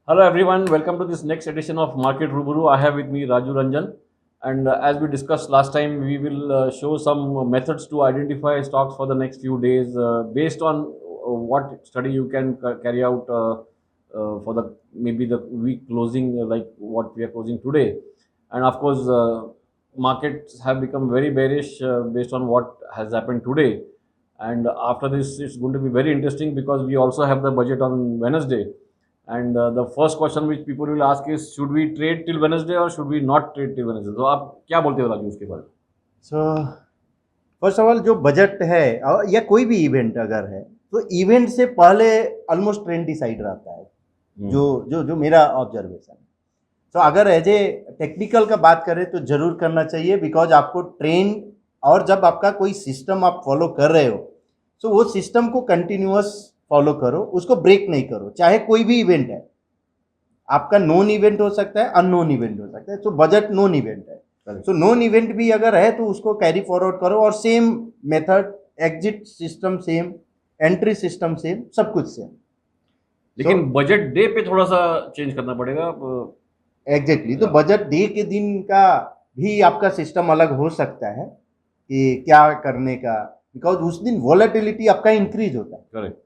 Hello everyone, welcome to this next edition of Market Ruburu. I have with me Raju Ranjan, and as we discussed last time, we will show some methods to identify stocks for the next few days based on what study you can carry out for the maybe the week closing like what we are closing today. And of course, markets have become very bearish based on what has happened today. And after this, it's going to be very interesting because we also have the budget on Wednesday. And the first question which people will ask is, should we trade till Wednesday or should we not trade till Wednesday? तो आप क्या बोलते हो राजू उसके बारे में? So first of all जो budget है या कोई भी इवेंट अगर है तो इवेंट से पहले ऑलमोस्ट ट्रेंड डिसाइड रहता है जो जो जो मेरा ऑब्जर्वेशन है। तो अगर एज ए टेक्निकल का बात करें तो जरूर करना चाहिए बिकॉज आपको ट्रेंड और जब आपका कोई सिस्टम आप फॉलो कर रहे हो तो वो सिस्टम को कंटिन्यूअस फॉलो करो, उसको ब्रेक नहीं करो, चाहे कोई भी इवेंट है। आपका नॉन इवेंट हो सकता है, अननोन इवेंट हो सकता है, तो बजट नॉन इवेंट है। तो नॉन इवेंट भी अगर है तो उसको कैरी फॉरवर्ड करो और same method, exit system same, entry system same, सब कुछ सेम। लेकिन बजट डे पे थोड़ा सा चेंज करना पड़ेगा। एग्जैक्टली, तो बजट डे के दिन का भी आपका सिस्टम अलग हो सकता है कि क्या करने का, बिकॉज उस दिन वॉलेटिलिटी आपका इंक्रीज होता है। करेक्ट।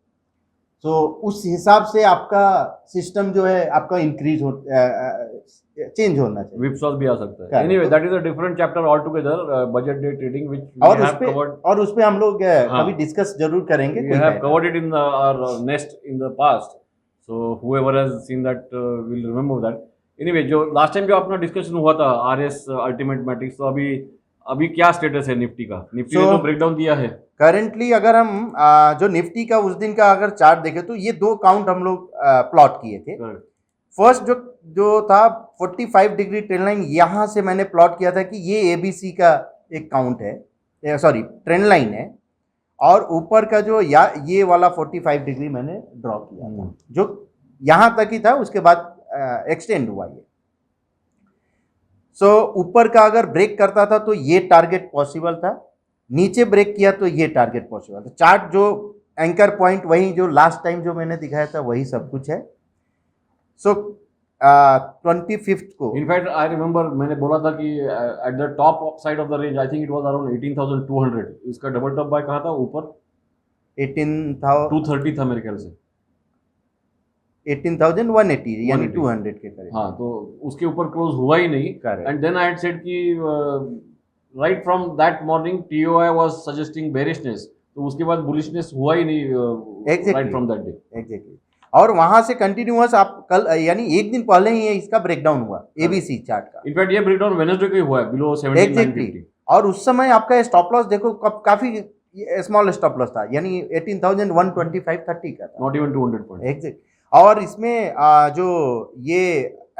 तो उस हिसाब से आपका सिस्टम जो है आपका इंक्रीज हो चेंज होना चाहिए। विप्सॉस भी आ सकता है। Anyway that is a different chapter all together, budget day trading which और उस पे हम लोग कभी डिस्कस जरूर करेंगे। We have covered it in our nest in the past, so whoever has seen that will remember that. Anyway, जो last time जो अपना डिस्कशन हुआ था आरएस अल्टीमेट मैट्रिक्स, तो अभी क्या स्टेटस है निफ्टी का? निफ्टी ने तो ब्रेकडाउन दिया है करेंटली। अगर हम जो निफ्टी का उस दिन का अगर चार्ट देखें तो ये दो काउंट हम लोग प्लॉट किए थे। फर्स्ट जो था 45 डिग्री ट्रेंड लाइन, यहाँ से मैंने प्लॉट किया था कि ये एबीसी का एक काउंट है, सॉरी ट्रेंड लाइन है, और ऊपर का जो ये वाला 45 डिग्री मैंने ड्रॉ किया था जो यहाँ तक ही था, उसके बाद एक्सटेंड हुआ ये। सो ऊपर का अगर ब्रेक करता था तो ये टारगेट पॉसिबल था, नीचे ब्रेक किया तो ये टारगेट पॉसिबल था। चार्ट जो एंकर पॉइंट वही जो लास्ट टाइम जो मैंने दिखाया था वही सब कुछ है। सो 25th को इनफैक्ट आई रिमेंबर मैंने बोला था कि at the top side of the range I think it was around 18,200। इसका डबल टॉप बाय कहा था ऊपर 18,230 था मेरे ख्याल से, 18,180 यानी 200 के करीब। हाँ, तो उसके ऊपर क्लोज हुआ ही नहीं। And then I had said कि right from that morning TOI was suggesting bearishness, तो उसके बाद बुलिशनेस हुआ ही नहीं right from that day. Exactly, और वहां से कंटिन्यूअस आप कल यानी एक दिन पहले ही इसका ब्रेकडाउन हुआ एबीसी चार्ट का। इनफैक्ट ये ब्रेकडाउन वेडनेसडे को ही हुआ है बिलो 17,950। और उस समय आपका स्टॉप लॉस देखो काफी स्मॉल स्टॉप लॉस था, यानी 18,125.30 का था, नॉट इवन 200 पॉइंट। एग्जैक्ट। और इसमें जो ये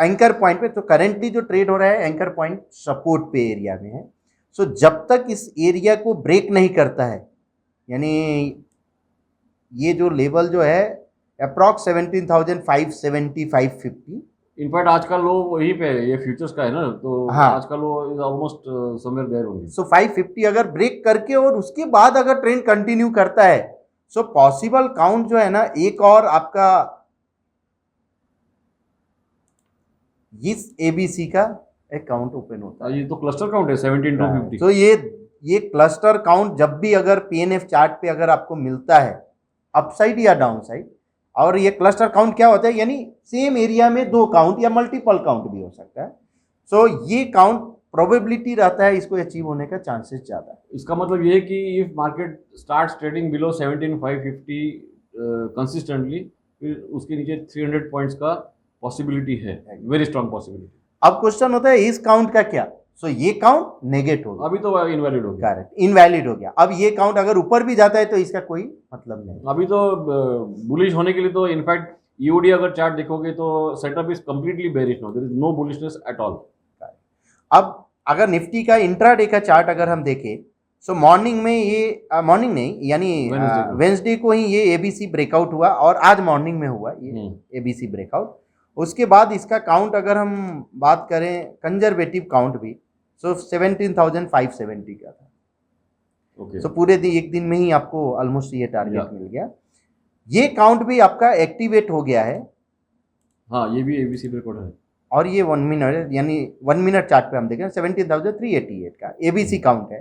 एंकर पॉइंट पे, तो करेंटली जो ट्रेड हो रहा है एंकर पॉइंट सपोर्ट पे एरिया में है। सो जब तक इस एरिया को ब्रेक नहीं करता है, यानी ये जो लेवल जो है अप्रॉक्स 17,570 550। इनफैक्ट आज का लो वहीं पे है, ये फ्यूचर्स का है ना, तो हाँ, आज का low is almost somewhere there only. So 550 अगर ब्रेक करके और उसके बाद अगर ट्रेंड कंटिन्यू करता है, सो पॉसिबल काउंट जो है ना, एक और आपका इस एबीसी का एक काउंट ओपन होता है। ये तो क्लस्टर काउंट है 17,250। तो ये क्लस्टर काउंट जब भी अगर पीएनएफ चार्ट पे अगर आपको मिलता है अपसाइड या डाउन साइड, और ये क्लस्टर काउंट क्या होता है, यानी सेम एरिया में दो काउंट या मल्टीपल काउंट भी हो सकता है। सो ये काउंट प्रोबेबिलिटी रहता है इसको अचीव होने का चांसेस ज्यादा है। इसका मतलब ये है कि if market starts trading below 17,550 consistently, फिर उसके नीचे 300 पॉइंट्स का पॉसिबिलिटी है, वेरी स्ट्रांग पॉसिबिलिटी। अब क्वेश्चन होता है इस काउंट का क्या? सो ये काउंट नेगेट हो गया, अभी तो इनवैलिड हो गया। करेक्ट, इनवैलिड हो गया। अब ये काउंट अगर ऊपर भी जाता है तो इसका कोई मतलब नहीं। अभी तो बुलिश होने के लिए तो इनफैक्ट ईओडी अगर चार्ट देखोगे तो setup is completely bearish now, there is no bullishness at all. अब अगर निफ्टी का इंट्राडे का चार्ट अगर हम देखें, सो मॉर्निंग में ये मॉर्निंग नहीं यानी वेंसडे को ही ये एबीसी ब्रेकआउट हुआ, और आज मॉर्निंग में हुआ ये एबीसी ब्रेकआउट। उसके बाद इसका काउंट अगर हम बात करें कंजर्वेटिव काउंट भी, सो 17,570 का था। सो पूरे एक दिन में ही आपको ऑलमोस्ट ये टारगेट मिल गया। ये काउंट भी आपका एक्टिवेट हो गया है हाँ, ये भी एबीसी रिकॉर्ड है। और ये 1 मिनट यानी 1 मिनट चार्ट पे हम देखें 17,388 का एबीसी काउंट है।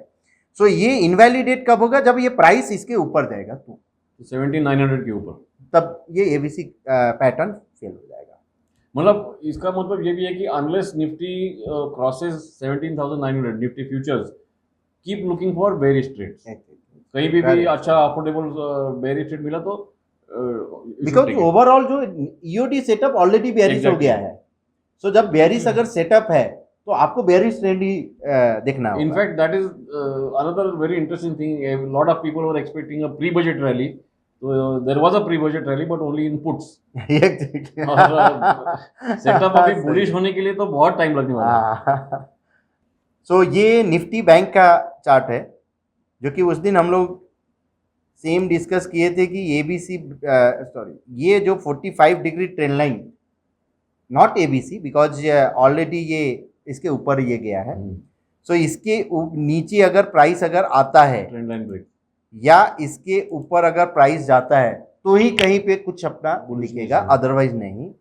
सो ये इनवैलिडेट कब होगा, जब ये प्राइस इसके ऊपर जाएगा तो 17,900 के ऊपर, तब ये एबीसी पैटर्न फेल हो जाएगा। मतलब इसका मतलब ये भी है कि unless Nifty crosses 17,900, Nifty futures keep looking for bearish trades. कहीं भी Correct. अच्छा अफोर्डेबल बेयरिश ट्रेड मिला तो बिकॉज ओवरऑल जो ईओटी सेटअप ऑलरेडी बेयरिश हो गया है। सो जब बेयरिश अगर सेटअप है तो आपको बेयरिश ट्रेंड ही देखना होगा। In fact, that is another very interesting thing. A lot of people were expecting a pre-budget rally. So there was a pre-budget rally, but only in puts. और setup अभी bullish होने के लिए तो बहुत time लगने वाला है। सो ये निफ्टी बैंक का चार्ट है, जो कि उस दिन हम लोग सेम डिस्कस किए थे कि एबीसी सॉरी ये जो 45 degree trend line, not ABC because already ये इसके ऊपर ये गया है। सो इसके नीचे अगर प्राइस अगर आता है ट्रेंड लाइन ब्रेक या इसके ऊपर अगर प्राइस जाता है तो ही कहीं पे कुछ अपना दिखेगा, अदरवाइज नहीं।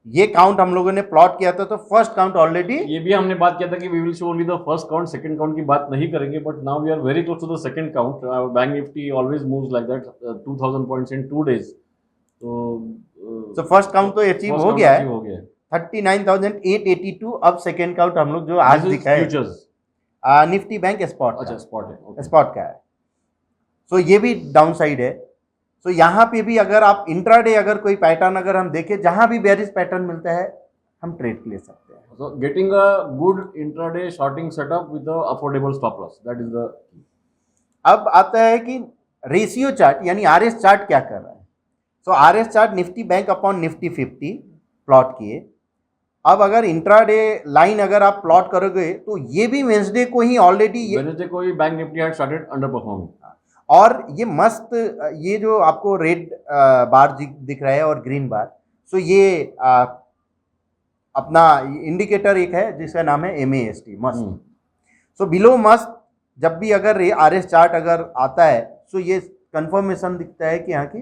ये काउंट हम लोगों ने प्लॉट किया था, तो फर्स्ट काउंट ऑलरेडी ये भी हमने बात किया था कि we will show only the first count, second count की बात नहीं करेंगे, but now we are very close to the second count. Bank Nifty always moves like that, 2000 points in 2 days। तो फर्स्ट काउंट तो अचीव हो गया है, हो गया है 39,882। अब सेकंड काउंट हम लोग जो आज दिखा है फ्यूचर्स, निफ्टी बैंक स्पॉट अच्छा स्पॉट है, स्पॉट का है। सो ये भी डाउन साइड है। सो यहाँ पे भी अगर आप इंट्राडे अगर कोई पैटर्न अगर हम देखें, जहां भी बेयरिश पैटर्न मिलता है हम ट्रेड ले सकते हैं। So getting a good intraday shorting setup with a affordable stop loss, that is the key. अब आता है कि रेशियो चार्ट यानी आरएस चार्ट क्या कर रहा है। So RS chart Nifty bank upon Nifty 50 plot किए। अब अगर इंट्राडे लाइन अगर आप प्लॉट करोगे तो ये भी वेंसडे को ही ऑलरेडी Wednesday को ही bank Nifty had started underperforming। और ये मस्त ये जो आपको रेड बार दिख रहा है और ग्रीन बार, सो ये अपना इंडिकेटर एक है जिसका नाम है MAST मस्त। सो बिलो मस्त जब भी अगर आरएस चार्ट अगर आता है सो ये कंफर्मेशन दिखता है कि यहाँ की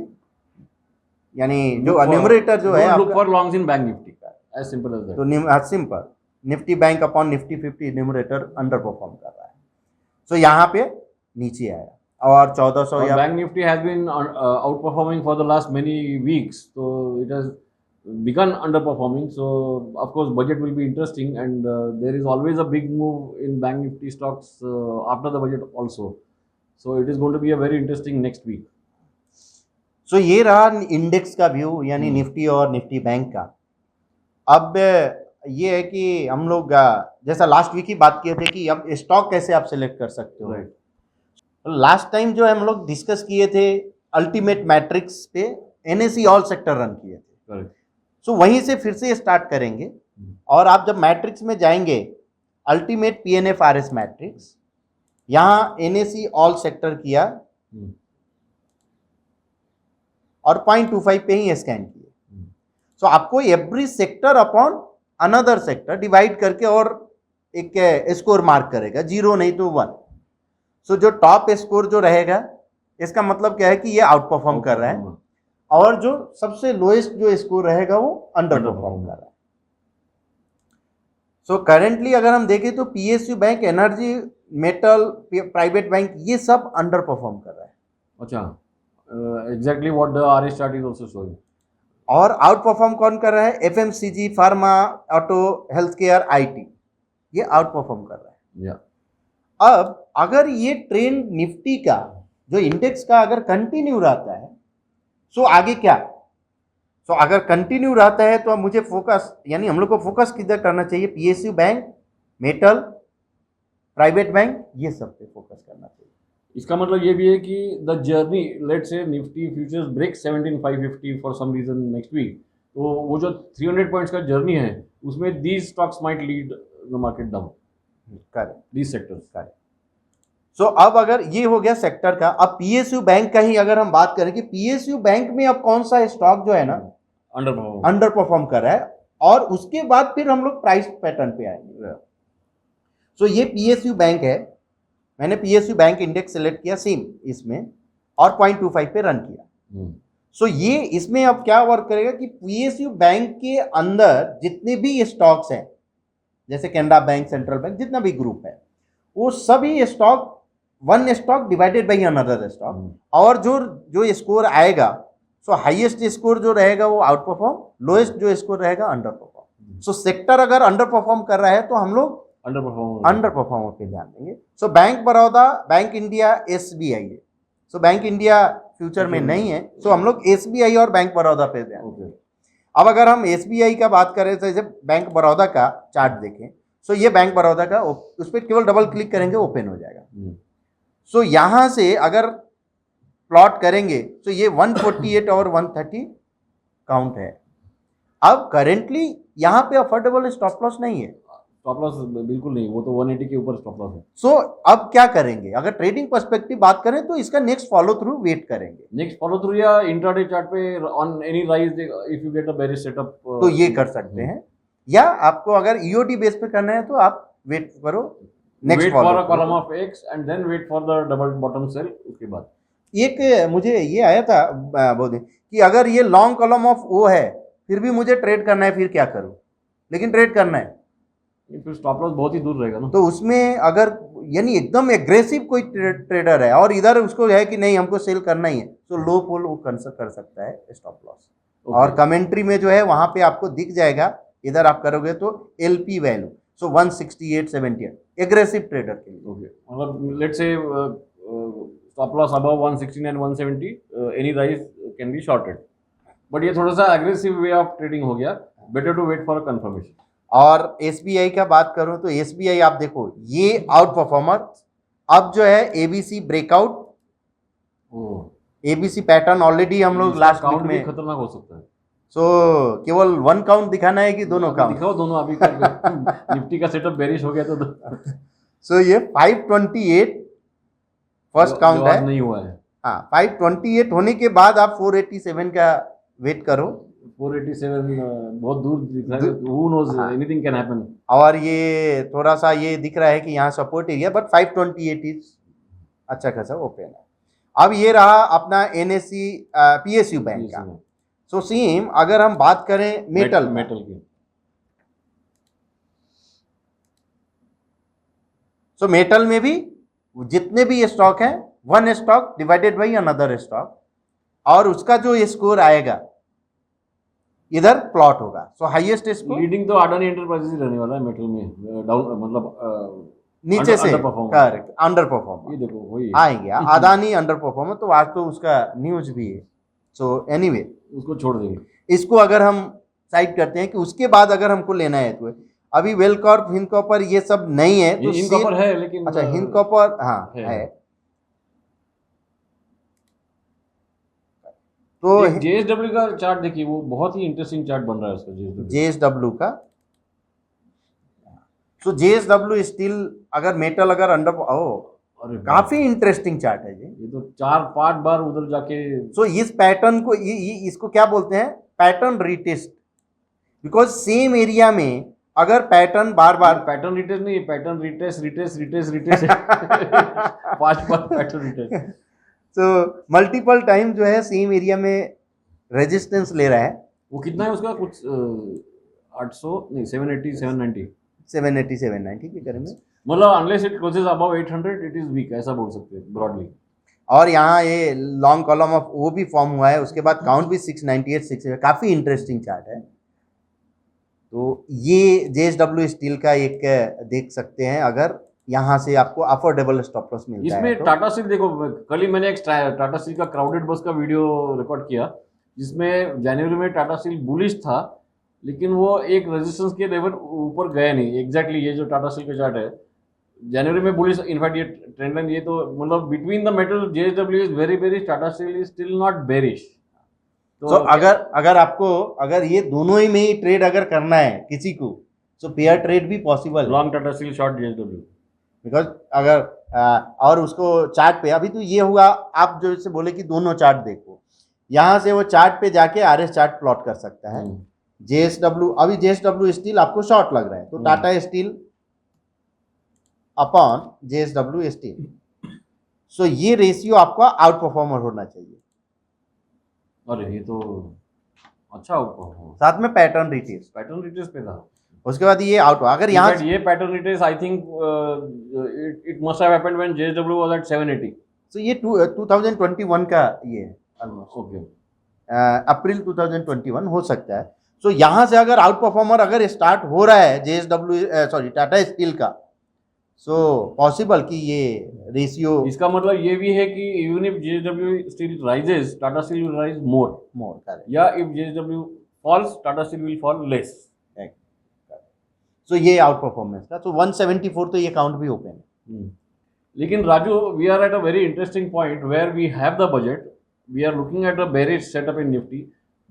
यानी जो न्यूमरेटर जो है look for longs in bank Nifty, as simple as that. तो simple Nifty bank upon Nifty 50 numerator underperform कर रहा है। सो यहाँ पे नीचे आया और 1400 या bank Nifty has been outperforming for the last many weeks, so it has begun underperforming. So of course budget will be interesting, and there is always a big move in bank nifty stocks after the budget also, so it is going to be a very interesting next week. सो ये रहा index का view यानी Nifty और Nifty bank का। अब ये है कि हम लोग जैसा लास्ट वीक ही बात किए थे कि अब स्टॉक कैसे आप सिलेक्ट कर सकते हो। लास्ट टाइम जो हम लोग डिस्कस किए थे अल्टीमेट मैट्रिक्स पे NSE ऑल सेक्टर रन किए थे। सो वहीं से फिर से स्टार्ट करेंगे। और आप जब मैट्रिक्स में जाएंगे अल्टीमेट PNFRS मैट्रिक्स, यहाँ NSE ऑल सेक्टर किया और 0.25 पे ही स्कैन किए। सो आपको every sector upon another sector divide करके और एक स्कोर मार्क करेगा, 0 नहीं तो 1। सो जो टॉप स्कोर जो रहेगा इसका मतलब क्या है कि ये आउट परफॉर्म कर रहा है, और जो सबसे लोएस्ट जो स्कोर रहेगा वो अंडर परफॉर्म कर रहा है। सो करेंटली अगर हम देखें तो PSU bank, energy, metal, private bank ये सब अंडर परफॉर्म कर रहा है। अच्छा, exactly what the RS chart is also showing. और आउट परफॉर्म कौन कर रहा है? FMCG, pharma, auto, health care, IT, ये आउट परफॉर्म कर रहा है। अब अगर ये ट्रेंड निफ्टी का जो इंडेक्स का अगर कंटिन्यू रहता है, सो आगे क्या? सो अगर कंटिन्यू रहता है तो अब मुझे फोकस यानी हम लोग को फोकस किधर करना चाहिए? PSU bank, metal, private bank, ये सब पे फोकस करना चाहिए। इसका मतलब ये भी है कि the journey, let's say Nifty futures break 17,550 for some reason next week, तो वो जो 300 पॉइंट्स का जर्नी है उसमें these stocks might lead the market down. Correct, these sectors. Correct. So अब अगर ये हो गया सेक्टर का, अब PSU बैंक का ही अगर हम बात करें कि PSU बैंक में अब कौन सा स्टॉक जो है ना अंडर परफॉर्म कर रहा है, और उसके बाद फिर हम लोग प्राइस पैटर्न पे आएंगे। सो ये PSU बैंक है, मैंने PSU बैंक इंडेक्स सेलेक्ट किया सेम इसमें और 0.25 पे रन किया। सो ये इसमें अब क्या वर्क करेगा कि पीएसयू बैंक के अंदर जितने भी स्टॉक्स हैं, जैसे कैनरा बैंक, सेंट्रल बैंक, जितना भी ग्रुप है, वो सभी stock, one stock divided by another stock, और जो जो स्कोर आएगा, सो हाईएस्ट स्कोर जो रहेगा वो आउट परफॉर्म, लोएस्ट जो स्कोर रहेगा अंडर परफॉर्म। सो सेक्टर अगर अंडर परफॉर्म कर रहा है तो हम लोग अंडर परफॉर्मर पे ध्यान देंगे। So bank Baroda, bank India, SBI है। सो बैंक इंडिया फ्यूचर में नहीं है, सो हम लोग एसबीआई और बैंक बड़ौदा पे ध्यान देंगे। अब अगर हम एसबीआई का बात करें तो जैसे बैंक बड़ौदा का चार्ट देखें, सो ये बैंक बड़ौदा का, उस पर केवल डबल क्लिक करेंगे ओपन हो जाएगा। सो यहां से अगर प्लॉट करेंगे तो ये 148 और 130 काउंट है। अब करेंटली यहां पे अफोर्डेबल स्टॉप लॉस नहीं है, स्टॉप लॉस बिल्कुल नहीं, वो तो 180 के ऊपर स्टॉप लॉस है। सो अब क्या करेंगे, अगर ट्रेडिंग पर्सपेक्टिव बात करें तो इसका नेक्स्ट फॉलो थ्रू वेट करेंगे। नेक्स्ट फॉलो थ्रू या इंट्राडे चार्ट पे on any rise if you get a bearish setup तो ये कर सकते हैं, या आपको अगर ईओडी बेस पे करना है तो आप वेट करो, next wait for a column of X and then wait for the double bottom sell. उसके बाद एक मुझे ये आया था बोधे कि अगर ये लॉन्ग कॉलम ऑफ ओ है फिर भी मुझे ट्रेड करना है, फिर क्या करूं, लेकिन ट्रेड करना है फिर स्टॉप लॉस बहुत ही दूर रहेगा ना। तो उसमें अगर यानी एकदम एग्रेसिव कोई ट्रेडर है और इधर उसको है कि नहीं हमको सेल करना ही है, तो लो पोल वो कर सकता है स्टॉप लॉस। और कमेंट्री में जो है वहां पे आपको दिख जाएगा, इधर आप करोगे तो LP value, so 168.78 aggressive trader के लिए। ओके, मतलब let's say stop loss above 169 170 any rise can be shorted, but ये थोड़ा सा एग्रेसिव वे ऑफ ट्रेडिंग हो गया, better to wait for a confirmation. और एसबीआई का बात करूं तो एसबीआई आप देखो ये आउट परफॉर्मर, अब जो है ABC breakout, ABC pattern already हम लोग लास्ट वीक में, खतरनाक हो सकता है। सो केवल वन काउंट दिखाना है कि दोनों काउंट दिखाओ, दोनों अभी निफ्टी का सेटअप बेरिश हो गया तो सो ये 528 फर्स्ट काउंट है, नहीं हुआ है। हाँ 528 होने के बाद आप 487 का वेट करो। 487 बहुत दूर दिख रहा है, who knows, anything can happen। और ये थोड़ा सा ये दिख रहा है कि यहाँ सपोर्ट एरिया, बट 528 इज अच्छा खासा ओपन है। अब ये रहा अपना एनएससी पीएसयू बैंक का। सो सेम अगर हम बात करें मेटल की, सो मेटल में भी जितने भी स्टॉक हैं, one stock divided by another stock, और उसका जो स्कोर आएगा इधर प्लॉट होगा। सो हाईएस्ट स्कोर लीडिंग तो अडानी एंटरप्राइजेस रहने वाला है मेटल में, डाउन मतलब नीचे से करेक्ट अंडर परफॉर्म, ये देखो वही आएंगे अदानी अंडर परफॉर्मर, तो आज तो उसका न्यूज भी है। सो एनीवे उसको छोड़ देंगे, इसको इसको अगर हम साइड करते हैं कि उसके बाद अगर हमको लेना है तो अभी वेलकॉर्प, हिंदकॉपर ये सब नहीं है, तो हिंदकॉपर है लेकिन, अच्छा हिंदकॉपर हाँ है। तो जेएसडब्ल्यू का चार्ट देखिए, वो बहुत ही इंटरेस्टिंग चार्ट बन रहा है उसका जेएसडब्ल्यू का। तो जेएसडब्ल्यू स्टील अगर मेटल अगर अंडर, काफी इंटरेस्टिंग चार्ट है ये तो 4-5 बार उधर जाके। सो इस पैटर्न को इसको क्या बोलते हैं, pattern retest, because same area में अगर पैटर्न बार बार, पैटर्न रिटेस्ट नहीं, pattern retest retest retest retest 5 बार पैटर्न रिटेस्ट। तो मल्टीपल टाइम जो है सेम एरिया में रेजिस्टेंस ले रहा है। वो कितना है उसका, कुछ 800 नहीं 780 790 780 790 के करीब में, मतलब unless it closes above 800 it is weak, ऐसा बोल सकते हैं ब्रॉडली। और यहाँ ये लॉन्ग कॉलम ऑफ वो भी फॉर्म हुआ है, उसके बाद काउंट भी 698 6, काफी इंटरेस्टिंग चार्ट है। तो ये जेएसडब्ल्यू स्टील का एक देख सकते हैं, अगर यहाँ से आपको अफोर्डेबल स्टॉप लॉस मिलता है। इसमें टाटा स्टील देखो, कल ही मैंने एक टाटा स्टील का क्राउडेड बस का वीडियो रिकॉर्ड किया, जिसमें जनवरी में टाटा स्टील बुलिश था, लेकिन वो एक रेजिस्टेंस के लेवल ऊपर गया नहीं। एग्जैक्टली ये जो टाटा स्टील का चार्ट है, जनवरी में बुलिश, इनफैक्ट ये ट्रेंड लाइन, ये तो मतलब between the metal JSW is very bearish, Tata steel is still not bearish. तो अगर आपको अगर ये दोनों ही में ही ट्रेड अगर करना है किसी को, तो पेयर ट्रेड भी possible, long Tata steel, short JSW, because अगर और उसको चार्ट पे अभी तो ये हुआ, आप जो से बोले कि दोनों चार्ट देखो, यहाँ से वो चार्ट पे जाके आरएस चार्ट प्लॉट कर सकता है। जेएसडब्ल्यू, अभी जेएसडब्ल्यू स्टील आपको शॉर्ट लग रहा है, तो Tata steel upon JSW steel, so ये रेशियो आपका आउट परफॉर्मर होना चाहिए। अरे ये तो अच्छा आउटकम, साथ में पैटर्न रिट्रेस, पैटर्न रिट्रेस पे था। उसके बाद ये आउट हुआ। अगर In यहाँ fact, ये pattern retrace I think it must have happened when JSW was at 780. तो ये 2021 का ये है ऑलमोस्ट, Okay. अप्रैल 2021 हो सकता है। सो यहाँ से अगर आउट परफॉर्मर अगर स्टार्ट हो रहा है JSW सॉरी टाटा स्टील का, सो पॉसिबल कि ये रेशियो इसका मतलब ये भी है कि even if JSW still rises, Tata Steel will rise more. More correct. या if JSW falls, Tata Steel will fall less. सो ये आउट परफॉर्मेंस का, तो 174 तो ये काउंट भी ओपन है। लेकिन Raju, we are at a very interesting point where we have the budget, we are looking at a bearish setup in Nifty,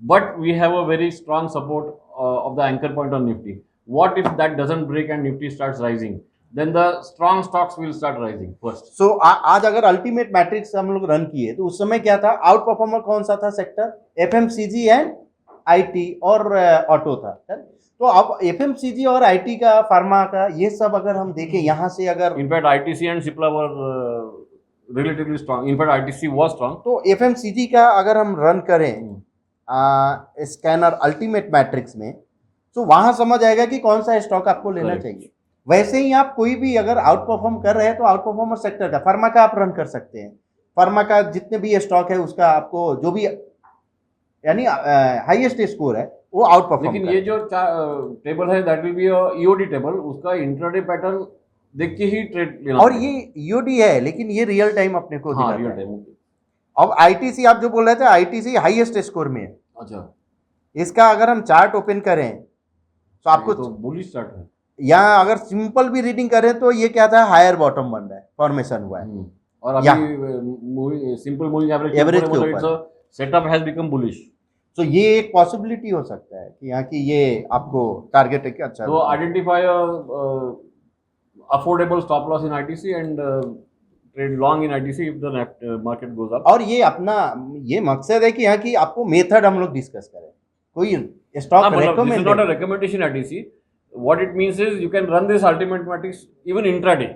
but we have a very strong support of the anchor point on Nifty. What if that doesn't break and Nifty starts rising? Then the strong stocks will start rising first. सो आज अगर ultimate matrix हम लोग run किए तो उस समय क्या था, आउट परफॉर्मर कौन सा था सेक्टर? FMCG एंड IT और ऑटो था। तो अब FMCG और IT का, फार्मा का, ये सब अगर हम देखें यहाँ से अगर In fact, ITC and Cipla were relatively strong. In fact, ITC was strong. तो FMCG का अगर हम रन करें स्कैनर अल्टीमेट मैट्रिक्स में, तो वहां समझ आएगा कि कौन सा स्टॉक आपको लेना Correct. चाहिए। वैसे ही आप कोई भी अगर आउट परफॉर्म कर रहे हैं तो आउट परफॉर्मर सेक्टर का, फार्मा का आप रन कर सकते हैं। फार्मा का जितने भी स्टॉक है उसका आपको जो भी यानी हाईएस्ट स्कोर है वो आउट परफॉर्म। लेकिन ये जो टेबल है that will be EOD table, उसका इंट्राडे पैटर्न देख के ही ट्रेड लेना। और ये EOD है लेकिन ये रियल टाइम अपने को हाँ, दिखाता रियल है। टाइम। अब ITC आप जो बोल रहे थे, ITC हाईएस्ट स्कोर में है। अच्छा, इसका अगर हम चार्ट ओपन करें तो आपको तो बुलिश चार्ट है। यहाँ अगर सिंपल भी रीडिंग करें तो ये क्या था, हायर बॉटम बन रहा है, फॉर्मेशन हुआ है। और या- अभी सिंपल मूविंग Average एवरेज के ऊपर। It's setup has become bullish. तो ये एक पॉसिबिलिटी हो सकता है कि यहाँ की ये आपको टारगेट है कि अच्छा। So identify a affordable stop loss in ITC and trade long in ITC if the market goes up. और ये अपना ये मकसद है कि यहाँ की आपको मेथड हम लोग डिस्कस करें, कोई stock This is not a recommend. recommendation ITC. What it means is you can run this ultimate matrix even intraday,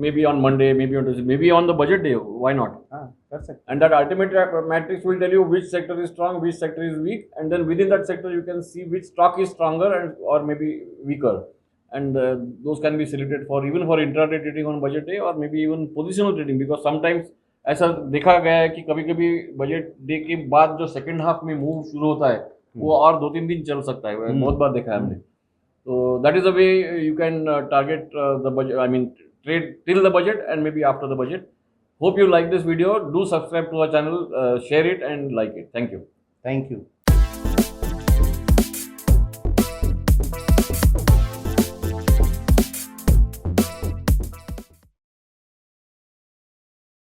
maybe on Monday, maybe on Tuesday, maybe on the budget day. Why not? हाँ कर सकते And that ultimate matrix will tell you which sector is strong, which sector is weak, and then within that sector you can see which stock is stronger and or maybe weaker, and those can be selected for even for intraday trading on budget day or maybe even positional trading, because sometimes ऐसा देखा गया है कि कभी कभी budget day के बाद जो सेकंड हाफ में मूव शुरू होता है वो और 2-3 दिन चल सकता है, बहुत बार देखा है हमने। तो that is the way you can target the budget, I mean trade till the budget and maybe after the budget. Hope you like this video. Do subscribe to our channel, share it and like it. Thank you. Thank you.